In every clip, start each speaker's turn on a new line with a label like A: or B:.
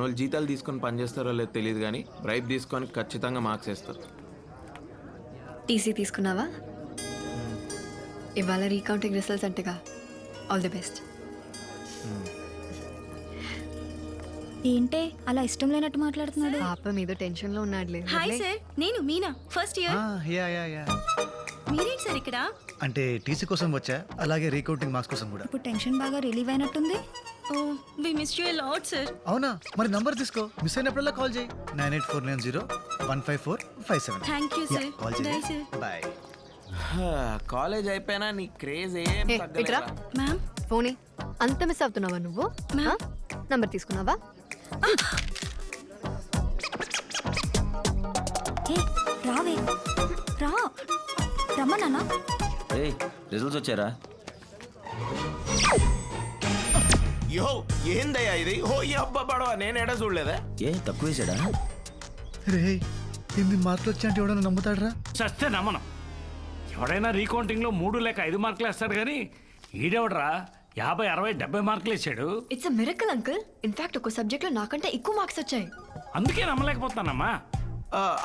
A: వాళ్ళు జీతాలు తీసుకొని పనిచేస్తారో లేదో తెలియదు కానీ బ్రైబ్ తీసుకొని ఖచ్చితంగా మార్క్స్ వేస్తారు.
B: టీసీ తీసుకున్నావా? ఇవాళ రీకౌంటింగ్ రిజల్ట్స్ అంటగా. All the best.
C: ఏంటే అలా ఇష్టం లేనట్టు మాట్లాడుతున్నాడు?
B: పాపం ఏదో టెన్షన్ లో ఉన్నాడులే.
D: హాయ్ సార్, నేను మీనా, ఫస్ట్ ఇయర్.
E: యా
D: మీరేంటి సార్ ఇక్కడ?
E: అంటే టీసీ కోసం వచ్చా, అలాగే రీకౌంటింగ్ మార్క్స్ కోసం కూడా.
C: ఇప్పుడు టెన్షన్ బాగా రిలీవ్ అయినట్టుంది.
D: Oh we missed you a lot sir.
E: అవునా? మరి నంబర్ తీసుకో, మిస్ అయినప్పుడల్లా కాల్ చేయి. 9849015457.
D: Thank you sir.
E: కాల్
D: బై
E: చేయి.
D: సార్.
E: బాయ్.
A: కాలేజ్ అయిపోయినా నీ క్రేజ్ ఏం
B: ఏ,
A: తగ్గలేదా?
B: ఇట్రా.
D: మ్యామ్,
B: ఫోనే అంత మిస్ అవుతున్నావా నువ్వు? నంబర్ తీసుకున్నావా?
C: ఏ రావే, రా రమ్మన్నా.
F: ఏయ్ రిజల్ట్స్ వచ్చారా?
A: యో ఏందయ్యా ఇది? ఓ ఈ అబ్బా పడవా, నేను ఎడ చూడలేదా?
F: ఏ తక్కువ వేసాడా?
E: రే, 8 మార్కులు వచ్చా అంటే ఎవడన్నా నమ్ముతాడరా?
G: చస్తే నమ్మను. ఎవడైనా రీకౌంటింగ్లో 3 లేక 5 మార్కులు వేస్తాడు కానీ ఈడెవడరా 50, 60, 70 మార్కులు వేసాడు.
B: It's a miracle uncle. In fact ఒక సబ్జెక్ట్ లో నాకంటే ఎక్కువ మార్క్స్ వచ్చాయి.
G: అందుకే నమ్మలేకపోతానమ్మా.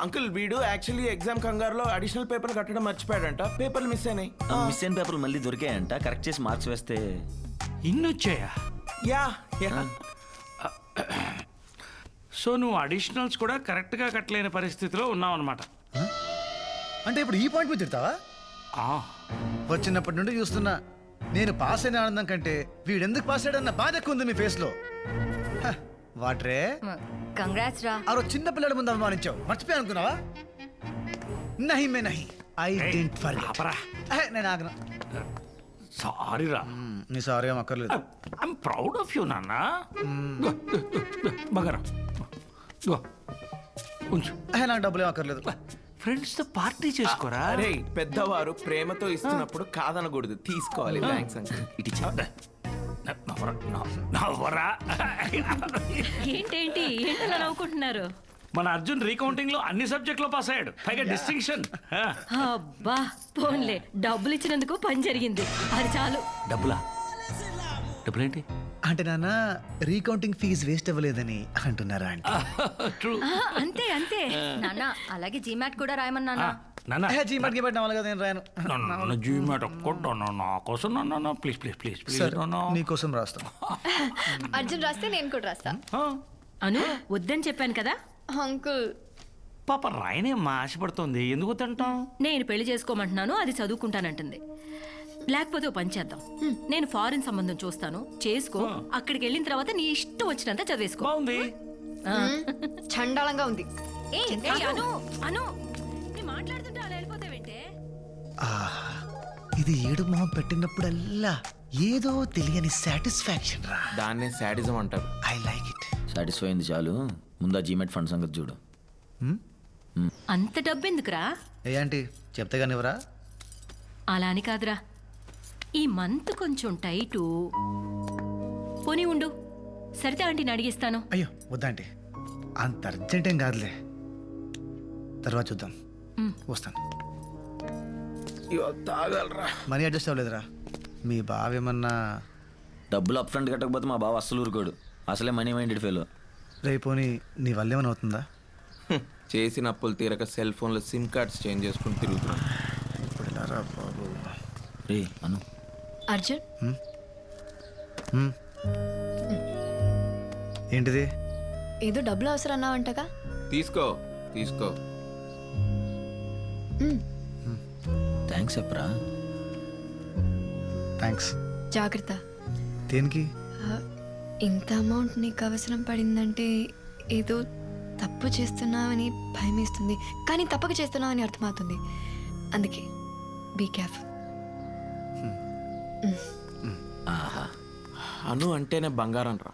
A: అంకుల్ వీడు యాక్చువల్లీ ఎగ్జామ్ కంగారులో అడిషనల్ పేపర్ కట్టడం మర్చిపోయాడంట. పేపర్లు మిస్ అయినాయి.
F: మిస్ అయిన పేపర్లు మళ్ళీ దొరికాయంట. కరెక్ట్ చేసి మార్క్స్ వేస్తే
G: ఇన్ని వచ్చాయా?
A: Yeah yeah.
G: సో నువ్వు అడిషనల్స్ కూడా కరెక్ట్గా కట్టలేని పరిస్థితిలో ఉన్నావు అనమాట.
E: అంటే ఇప్పుడు ఈ పాయింట్ మీద తిడతావా? వచ్చినప్పటి నుండి చూస్తున్నా, నేను పాస్ అయిన ఆనందం కంటే వీడెందుకు పాస్ అయ్యాడన్న బాధ ఎక్కువ ఉంది మీ ఫేస్ లో. వాట్రే,
C: కంగ్రాట్స్ రా.
E: ఆ రోజు చిన్న పిల్లల ముందు అవమానించావు, మర్చిపోయా అనుకున్నావా? నహి మే నహి, ఐ డెంట్ ఫర్గెట్.
G: ఆపరా.
E: నేను ఆగను.
G: సారీ రా.
E: నీ సారీ ఏం అక్కర్లేదు.
G: ఐఎమ్ ప్రౌడ్ ఆఫ్ యూ నాన్న. బగరా ఉంచు.
E: నాకు డబ్బులు ఏం అక్కర్లేదు.
G: ఫ్రెండ్స్తో పార్టీ చేసుకోరా.
A: అరే పెద్దవారు ప్రేమతో ఇస్తున్నప్పుడు కాదనకూడదు, తీసుకోవాలి. Thanks uncle.
F: ఇటు ఇచ్చా.
G: నవ్వరా.
D: ఏంటేంటి ఏంటలా నవ్వుకుంటున్నారు?
G: మన అర్జున్ రీకౌంటింగ్ లో అన్ని సబ్జెక్ట్ లో పాస్ అయ్యాడు, పైగా డిస్టింక్షన్.
D: అబ్బా పోన్లే, డబ్బులు ఇచ్చినందుకు పని జరిగింది, అది చాలు.
G: డబ్బులా? డబ్బులేంటి?
E: అంటే నాన్న రీకౌంటింగ్ ఫీజు వేస్ట్ అవ్వలేదని అంటున్నారా? అంటే
G: ట్రూ.
D: అంతే అంతే.
C: నాన్న అలాగే జీమాట్ కూడా రాయమన్నా.
G: నాన్న
E: జీమాట్కి పెట్టిన వాళ్ళు కదా, నేను రాయను.
G: జీమాట్ ఒక్కటి నా కోసం నాన్న, ప్లీజ్ ప్లీజ్ ప్లీజ్ ప్లీజ్.
E: సరే, నీకోసం రాస్తాను.
B: అర్జున్ రాస్తే నేను కూడా రాస్తా.
D: అను వద్దని చెప్పాను కదా.
B: అంకుల్
G: పాప రాయనేమ్మా, ఆశపడుతోంది. ఎందుకు తింటాం?
D: నేను పెళ్లి చేసుకోమంటున్నాను, అది చదువుకుంటానంటుంది. లేకపోతే ఓ పని చేద్దాం, నేను ఫారిన్ సంబంధం చూస్తాను, చేసుకో. అక్కడికి వెళ్ళిన తర్వాత నీ ఇష్టం వచ్చినంత చదివేసుకో.
G: బాగుంది.
B: చండాలంగా ఉంది.
D: ఏయ్, అను అను, నేను మాట్లాడుతుంటే అలా వెళ్ళిపోతావేంటే?
E: ఇది ఏడు మొహం పెట్టినప్పుడల్లా ఏదో తెలియని సాటిస్ఫాక్షన్ రా.
A: దాన్నే శాడిజం అంటారు.
E: I like it.
F: సాటిస్ఫై అయింది చాలు. ముందు జీమెట్ ఫండ్ సంగతి చూడు.
D: అంత డబ్బు ఎందుకురా?
E: ఏ ఆంటీ చెప్తే కానీ ఎవరా?
D: అలా అని కాదురా, ఈ మంత్ కొంచెం టైటు. పోనీ ఉండు, సరితే ఆంటీని అడిగిస్తాను.
E: అయ్యో వద్దా ఆంటీ, అంత అర్జెంట్ ఏం కాదులే, తర్వాత చూద్దాం. వస్తాను.
A: తాగలరా.
E: మనీ అడ్జస్ట్ అవ్వలేదురా? మీ బావేమన్నా?
F: డబ్బులు అప్ ఫ్రంట్ కట్టకపోతే మా బావ అస్సలు ఊరుకోడు. అసలే మనీ మైండెడ్ ఫెలో.
E: రేపోని నీ వల్ల ఏమైనా అవుతుందా?
A: చేసిన అప్పులు తీరక సెల్ ఫోన్లో సిమ్ కార్డ్స్ చేంజ్ చేసుకుని తిరుగుతున్నాను.
E: ఇప్పుడు ఎలా రా బాబు?
F: రే అను.
B: అర్జున్
E: ఏంటిది?
B: ఏదో డబ్బులు అవసరం అన్నావంటగా.
A: తీసుకో తీసుకో.
F: థ్యాంక్స్ చెప్పరా.
E: థ్యాంక్స్.
B: జాగ్రత్త.
E: దేనికి?
B: ఇంత అమౌంట్ నీకు అవసరం పడిందంటే ఏదో తప్పు చేస్తున్నావని భయం వేస్తుంది, కానీ తప్పక చేస్తున్నావని అర్థమవుతుంది. అందుకే బీ కేర్ఫుల్.
A: అను అంటేనే బంగారం రా.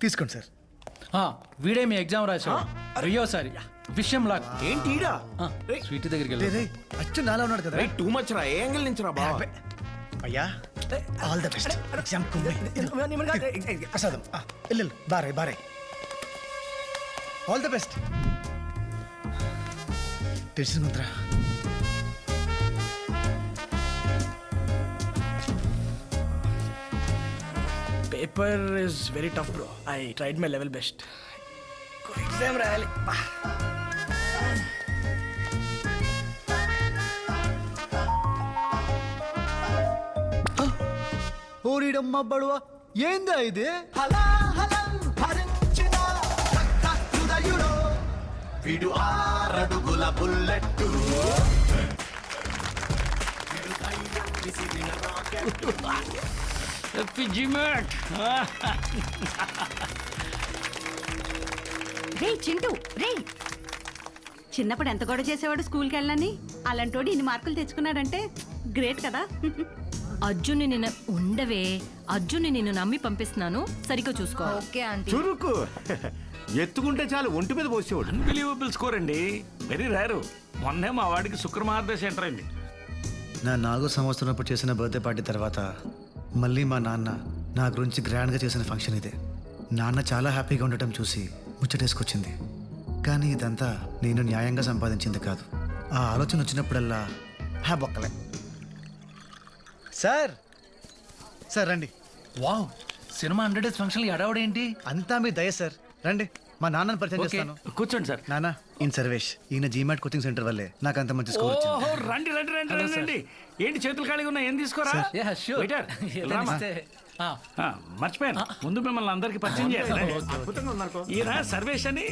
E: తీసుకోండి సార్.
H: వీడే మీ ఎగ్జామ్ రాశాడు. అయ్యోసారి విషయం లాక్
A: ఏంటి ఈడా?
H: స్వీట్ దగ్గరికి
E: రే, రే, అచ్చు నాలా ఉన్నాడు కదా.
A: టూ మచ్ రా. ఏ యాంగిల్ నుంచి రా బావ?
E: అయ్యా ఆల్ ద బెస్ట్. ఎగ్జామ్ ప్రసాదం ఇల్లు బారే బారే. All the best. టెన్షన్ మంత్రా.
I: Paper is very tough bro. I tried my level best. Exam రాయాలి.
E: ఓరిడమ్మ బడువా ఏందా ఇది?
A: వీడు 6 అడుగుల బుల్లెట్టు.
G: జిమాట్
C: రే చింటూ రే. చిన్నప్పుడు ఎంత గొడవ చేసేవాడు స్కూల్కి వెళ్ళని, అలాంటోడు ఇన్ని మార్కులు తెచ్చుకున్నాడంటే గ్రేట్ కదా.
D: అర్జున్ని నిన్న ఉండవే, అర్జున్ని నిన్ను నమ్మి పంపిస్తున్నాను, సరిగ్గా చూసుకో.
C: Okay aunty.
J: చురుకు ఎత్తుకుంటే చాలు ఒంటి మీద పోసేవాడు.
G: అన్బిలీవబుల్ స్కోర్ అండి, వెరీ రేరు. మొన్నే మా వాడికి శుక్రమార్దశ ఎంటర్ అయింది.
E: నా 4వ సంవత్సరం అప్పుడు చేసిన బర్త్డే పార్టీ తర్వాత మళ్ళీ మా నాన్న నా గురించి గ్రాండ్గా చేసిన ఫంక్షన్ ఇదే. నాన్న చాలా హ్యాపీగా ఉండటం చూసి ముచ్చటేసుకొచ్చింది. కానీ ఇదంతా నేను న్యాయంగా సంపాదించింది కాదు. ఆ ఆలోచన వచ్చినప్పుడల్లా బొక్కలే. సార్ సార్ రండి.
H: వావ్, సినిమా 100 డేస్ ఫంక్షన్ అడవడేంటి?
E: అంతా మీ దయ సార్. రండి, మా నాన్నని పరిచయం
H: ఓకే.
E: చేస్తాను.
G: కూర్చోండి సార్.
E: నాన్న, ఈయన సర్వేష్. ఈయన జీమాట్ కోచింగ్ సెంటర్ వల్లే నాకు అంత మంచి స్కోర్ వచ్చింది.
G: ఓహో, రండి రండి రండి రండి రండి. ఏంటి చేతులు ఖాళీగా ఉన్నాయి, ఏం తీసుకోరా?
H: Yeah sure.
G: Waiter, రామా. మర్చిపోయాను, ముందు మిమ్మల్ని అందరికి పరిచయం చేయాలి. ఈయన సర్వేష్ అని,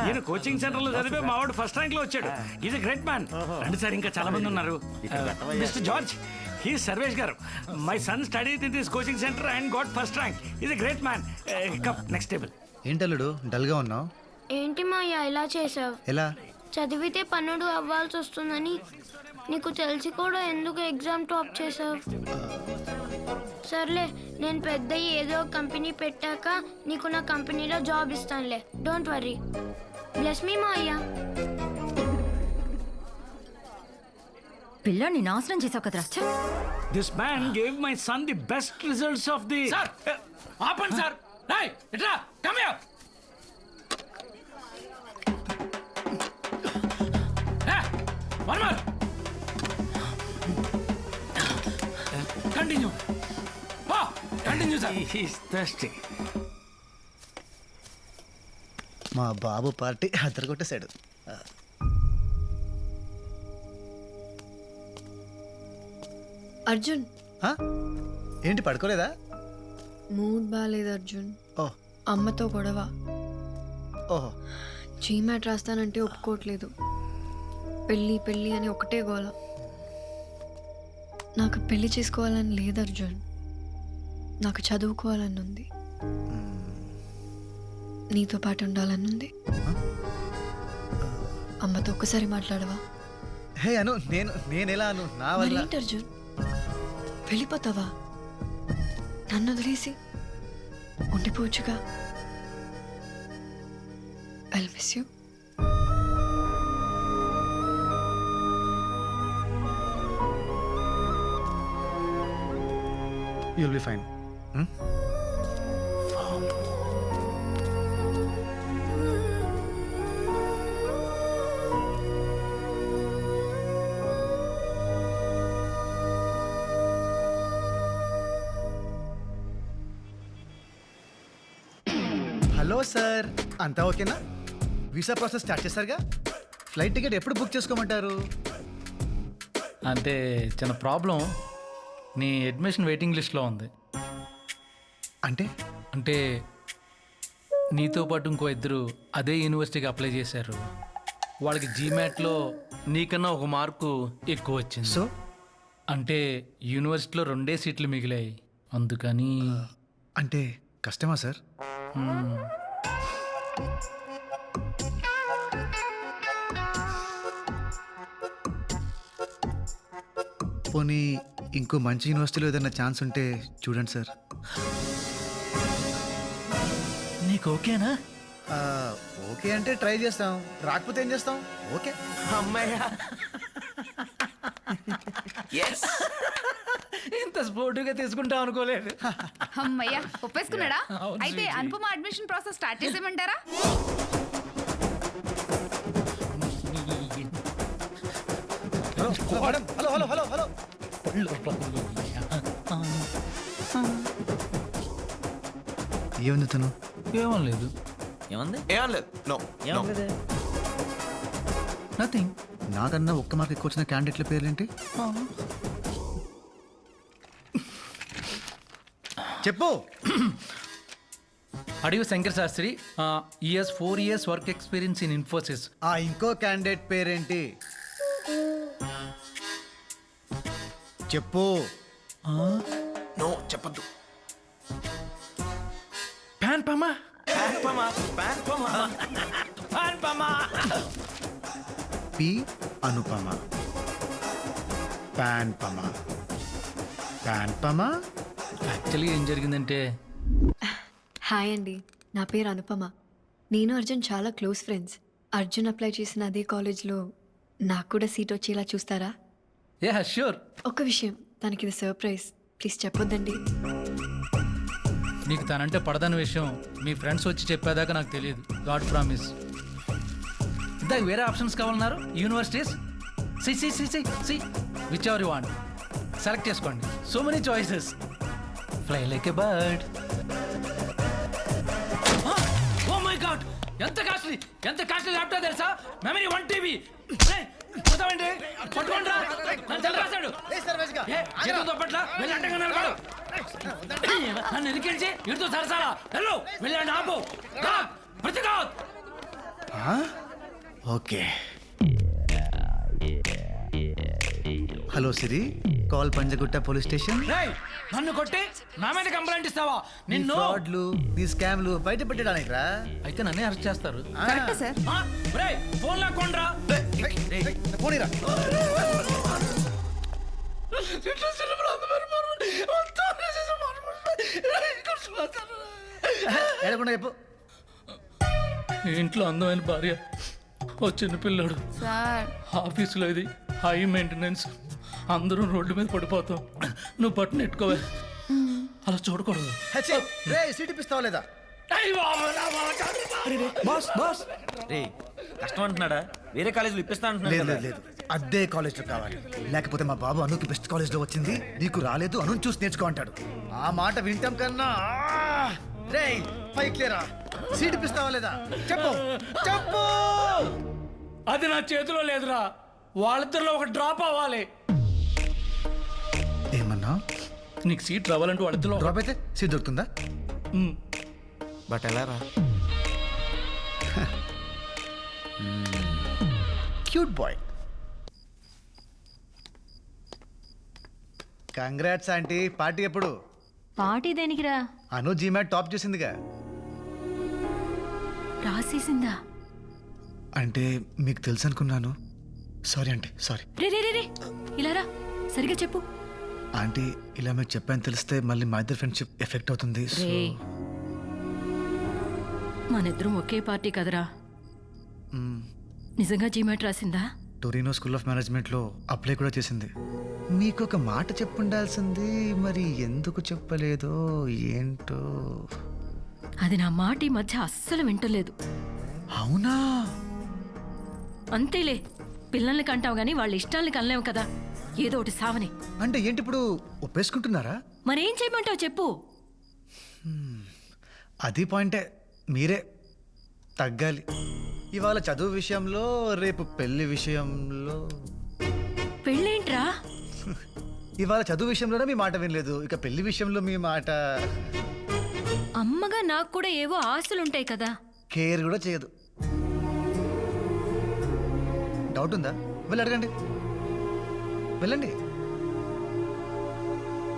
G: ఈయన కోచింగ్ సెంటర్ లో చదివే మా వాడు ఫస్ట్ ర్యాంక్ లో వచ్చాడు. Is a great man. రండి సార్, ఇంకా చాలా మంది ఉన్నారు. Mister George, he Sarvesh garu. My son study in this coaching center and got first rank. Is a great man. Come next table.
E: ఏంటల్లుడు డల్గా ఉన్నావు?
K: ఏంటి మాయా ఇలా చేసావు?
E: ఎలా?
K: చదివితే పన్నుడు అవ్వాల్సి వస్తుందని నీకు తెలిసి కూడా ఎందుకు ఎగ్జామ్ టాప్ చేసావు? సర్లే, నేను పెద్ద ఏదో కంపెనీ పెట్టాక నీకు నా కంపెనీలో జాబ్ ఇస్తానులే. Don't worry. Bless me Maya.
C: పిల్లాన్ని నాశనం చేసావు కదరా. ఛ!
G: This man gave my son the best results of the.
H: Sir ఆపండి సార్. రేయ్ ఇట్రా, come here. One more. Continue. Continue sir.
G: He's thirsty.
E: మా బాబు పార్టీ అద్దరు కొట్టేశాడు.
B: అర్జున్,
E: ఆ? ఏంటి పడుకోలేదా?
B: మూడ్ బాగాలేదు అర్జున్.
E: ఓ
B: అమ్మతో గొడవ.
E: ఓహో.
B: జీమాట్ రాస్తానంటే ఒప్పుకోవట్లేదు. పెళ్ళి పెళ్ళి అని ఒకటే గోల. నాకు పెళ్లి చేసుకోవాలని లేదు అర్జున్, నాకు చదువుకోవాలని ఉంది. నీతో పాటు ఉండాలని ఉంది. అమ్మతో ఒక్కసారి మాట్లాడవా?
E: హే అను, నేను ఎలా అను? నా వల్ల.
B: మరేంటి అర్జున్, వెళ్ళిపోతావా? నన్ను వదిలేసి ఉండిపోవచ్చుగా. I miss you.
E: You'll be fine. Hello sir, అంతా ఓకేనా? వీసా ప్రాసెస్ స్టార్ట్ చేశారుగా? ఫ్లైట్ టికెట్ ఎప్పుడు బుక్ చేసుకోమంటారు?
H: అంటే చిన్న ప్రాబ్లం, నీ అడ్మిషన్ వెయిటింగ్ లిస్ట్లో ఉంది.
E: అంటే
H: అంటే నీతో పాటు ఇంకో ఇద్దరు అదే యూనివర్సిటీకి అప్లై చేశారు. వాళ్ళకి జీమాట్లో నీకన్నా ఒక మార్కు ఎక్కువ వచ్చింది.
E: సో
H: అంటే యూనివర్సిటీలో 2 సీట్లు మిగిలాయి, అందుకని.
E: అంటే కష్టమా సార్? పోనీ ఇంకో మంచి యూనివర్సిటీలో ఏదైనా ఛాన్స్ ఉంటే చూడండి సార్.
H: నీకు ఓకేనా?
E: ఓకే అంటే ట్రై చేస్తాం, రాకపోతే ఏం చేస్తాం? ఓకే.
A: అమ్మయ్యా.
H: ఇంత స్పోర్టివ్గా తీసుకుంటాం అనుకోలేదు.
C: అమ్మయ్యా, ఒప్పేసుకున్నాడా? అయితే అనుపమ అడ్మిషన్ ప్రాసెస్ స్టార్ట్ చేసేయమంటారా?
E: Madam, hello hello hello hello. ఏముంది తను?
H: ఏమం లేదు,
F: ఏమంది?
A: ఏం లేదు నో
F: ఏమన్నది?
H: నథింగ్.
E: నాకన్నా ఒక్క మార్క్ ఎక్కువ వచ్చిన క్యాండిడేట్ల పేర్లేంటి? చెప్పు.
H: Adivi Shankar Shastri, years 4 years work experience in Infosys.
E: ఆ ఇంకో క్యాండిడేట్ పేరేంటి? చెప్పు.
A: నో చెప్పద్దు.
H: ప్యాన్ పమా.
E: పి అనుపమ. ప్యాన్పమ. ప్యాన్పమ.
H: యాక్చువల్లీ ఏం జరిగిందంటే,
B: హాయ్ అండి, నా పేరు అనుపమ. నేను అర్జున్ చాలా క్లోజ్ ఫ్రెండ్స్. అర్జున్ అప్లై చేసిన అదే కాలేజ్లో నాకు కూడా సీట్ వచ్చేలా చూస్తారా?
H: Yeah sure.
B: ఒక్క విషయం, తనకి ఇది సర్ప్రైజ్, ప్లీజ్ చెప్పొద్దండి.
H: నీకు తనంటే పడదన్న విషయం మీ ఫ్రెండ్స్ వచ్చి చెప్పేదాకా నాకు తెలియదు. God promise. ఇందాక వేరే ఆప్షన్స్ కావాలన్నారు. Universities see whichever you want select చేసుకోండి. So many choices. Fly like a bird. Oh my god, ఎంత కాస్ట్లీ ల్యాప్టాప్ తెలుసా? Memory 1 TB. పోతామండి, పట్టుకోండి రా. నన్ను తెల్లరాశాడు. చేతులతో పట్ల వెళ్ళి అడ్డంగా నిలబడు. నన్ను ఎదిరించి ఇటుతో సరసాలా వెళ్ళు. వెళ్ళండి, ఆపు. ప్రతిఘాత్.
E: ఓకే. హలో సిరి, కాల్ పంజగుట్ట పోలీస్ స్టేషన్.
H: రేయ్, నన్ను కొట్టి నా మీద కంప్లైంట్ ఇస్తావా? నిన్ను
E: ఫ్రాడ్లు, నీ స్కామ్లు బయట పెట్టడానికి రా.
H: అయితే నన్నే అరెస్ట్ చేస్తారు.
C: కరెక్టే సార్.
H: రేయ్, ఫోన్ లాక్కోండ్రా.
E: పోనీరా. ఏడకుండా చెప్పు.
H: ఇంట్లో అందమైన భార్య, ఓ చిన్న పిల్లాడు,
K: సార్
H: ఆఫీసులో ఇది హై మెయింటెనెన్స్, అందరూ రోడ్డు మీద పడిపోతాం. నువ్వు పట్టున ఎట్టుకోవే, అలా చూడకూడదు.
E: సీట్ ఇప్పిస్తావా లేదా?
F: రే కష్టం అంటున్నాడా? వేరే కాలేజీలో ఇప్పిస్తా అంటున్నాడు
E: లేదు
F: కదా.
E: లేదు, అదే కాలేజ్లో కావాలి. లేకపోతే మా బాబు అనుకి బెస్ట్ కాలేజ్లో వచ్చింది, నీకు రాలేదు, అను చూసి నేర్చుకో అంటాడు. ఆ మాట వింటాం కన్నా రే పైకి లేరా. సీట్ ఇప్పిస్తావా లేదా? చెప్పు చెప్పు.
H: అది నా చేతిలో లేదురా. వాళ్ళిద్దరిలో ఒక డ్రాప్ అవ్వాలి.
E: ఏమన్నా?
H: నీకు సీట్ రావాలంటే వాళ్ళిద్దరిలో
E: డ్రాప్ అయితే సీట్ దొరుకుతుందా?
A: బట్ ఎలా రా?
E: Cute boy. Congrats aunty. Party ఎప్పుడు?
D: పార్టీ దేనికిరా?
E: అను జీమాట్ టాప్ చేసిందిగా.
D: రాసేసిందా?
E: అంటే మీకు తెలుసు అనుకున్నాను. Sorry aunty, sorry.
D: రే రే రే రే, ఇలా రా, సరిగా చెప్పు.
E: ఆంటీ, ఇలా మీకు చెప్పాను తెలిస్తే మళ్ళీ మా ఇద్దరు ఫ్రెండ్షిప్ ఎఫెక్ట్ అవుతుంది. సో
D: రే, మనిద్దరం ఒకే పార్టీ కదరా. నిజంగా జీమాట్ రాసిందా?
E: టొరినో స్కూల్ ఆఫ్ మేనేజ్మెంట్లో అప్లై కూడా చేసింది. మీకు ఒక మాట చెప్పుండాల్సింది, మరి ఎందుకు చెప్పలేదో ఏంటో.
D: అది నా మాట ఈ మధ్య అస్సలు వింటలేదు.
E: అవునా?
D: అంతేలే, పిల్లల్ని కంటావు గానీ వాళ్ళ ఇష్టాల్ని కనలేవు కదా. ఏదో ఒకటి సావని.
E: అంటే ఏంటి ఇప్పుడు ఒప్పేసుకుంటున్నారా?
D: మరేం చేయమంటావు చెప్పు.
E: అది పాయింటే, మీరే తగ్గాలి. ఇవాళ చదువు విషయంలో, రేపు పెళ్లి విషయంలో.
D: పెళ్ళేంట్రా?
E: ఇవాళ చదువు విషయంలోనే మీ మాట వినలేదు, ఇక పెళ్లి విషయంలో మీ మాట
D: అమ్మగా నాకు కూడా ఏవో ఆశలుంటాయి కదా.
E: కేర్ కూడా చేయదు. డౌట్ ఉందా? వెళ్ళి అడగండి, వెళ్ళండి.